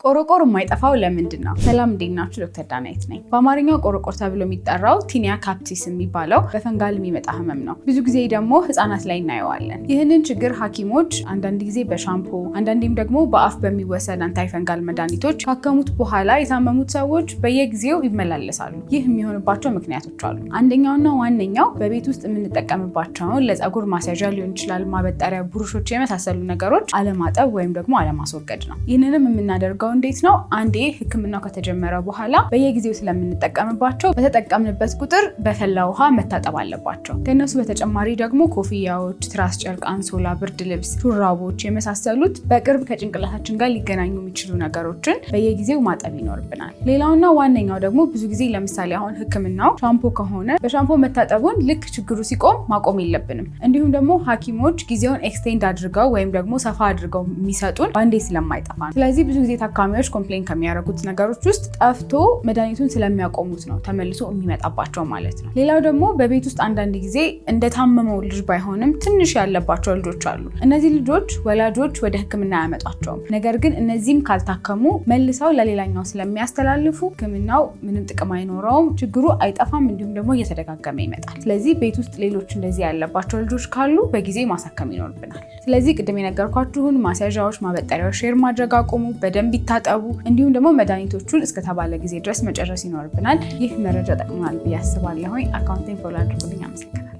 ቆሮቆር የማይጠፋው ለምንድን ነው? ሰላም እንዴት ናችሁ? ዶክተር ዳናይት ነኝ። በአማርኛው ቆሮቆር ተብሎ የሚጠራው ቲኒያ ካፕቲስ የሚባለው በፈንጋል የሚመጣ ህመም ነው። ብዙ ጊዜ ደግሞ ህፃናት ላይ እናየዋለን። ይህንን ችግር ሐኪሞች አንዳንድ ጊዜ በሻምፖ አንዳንዴም ደግሞ በአፍ በሚወሰድ አንታይ ፈንጋል መድኃኒቶች ካከሙት በኋላ የታመሙት ሰዎች በየጊዜው ይመላለሳሉ። ይህ የሚሆንባቸው ምክንያቶች አሉ። አንደኛውና ዋነኛው በቤት ውስጥ የምንጠቀምባቸውን ለፀጉር ማስያዣ ሊሆን ይችላል፣ ማበጠሪያ፣ ብሩሾች የመሳሰሉ ነገሮች አለማጠብ ወይም ደግሞ አለማስወገድ ነው። ይህንንም የምናደርገው እንዴት ነው? አንዴ ህክምናው ከተጀመረ በኋላ በየጊዜው ስለምንጠቀምባቸው በተጠቀምንበት ቁጥር በፈላ ውሃ መታጠብ አለባቸው። ከነሱ በተጨማሪ ደግሞ ኮፍያዎች፣ ትራስ ጨርቅ፣ አንሶላ፣ ብርድ ልብስ፣ ሹራቦች የመሳሰሉት በቅርብ ከጭንቅላታችን ጋር ሊገናኙ የሚችሉ ነገሮችን በየጊዜው ማጠብ ይኖርብናል። ሌላውና ዋነኛው ደግሞ ብዙ ጊዜ ለምሳሌ አሁን ህክምናው ሻምፖ ከሆነ በሻምፖ መታጠቡን ልክ ችግሩ ሲቆም ማቆም የለብንም። እንዲሁም ደግሞ ሐኪሞች ጊዜውን ኤክስቴንድ አድርገው ወይም ደግሞ ሰፋ አድርገው የሚሰጡን ባንዴ ስለማይጠፋ ነው። ስለዚህ ብዙ ጊዜ ታካሚዎች ኮምፕሌን ከሚያደርጉት ነገሮች ውስጥ ጠፍቶ መድኃኒቱን ስለሚያቆሙት ነው ተመልሶ የሚመጣባቸው ማለት ነው። ሌላው ደግሞ በቤት ውስጥ አንዳንድ ጊዜ እንደታመመው ልጅ ባይሆንም ትንሽ ያለባቸው ልጆች አሉ። እነዚህ ልጆች ወላጆች ወደ ህክምና አያመጧቸውም። ነገር ግን እነዚህም ካልታከሙ መልሰው ለሌላኛው ስለሚያስተላልፉ ህክምናው ምንም ጥቅም አይኖረውም፣ ችግሩ አይጠፋም፣ እንዲሁም ደግሞ እየተደጋገመ ይመጣል። ስለዚህ ቤት ውስጥ ሌሎች እንደዚህ ያለባቸው ልጆች ካሉ በጊዜ ማሳከም ይኖርብናል። ስለዚህ ቅድም የነገርኳችሁን ማስያዣዎች፣ ማበጠሪያዎች ሼር ማድረግ አቁሙ፣ በደንብ ይታጠቡ፣ እንዲሁም ደግሞ መድኃኒቶቹን እስከተባለ ጊዜ ድረስ መጨረስ ይኖርብናል። ይህ መረጃ ጠቅሞናል ብዬ አስባለሁ። አካውንቴን ፎሎ አድርጉልኝ። አመሰግናለሁ።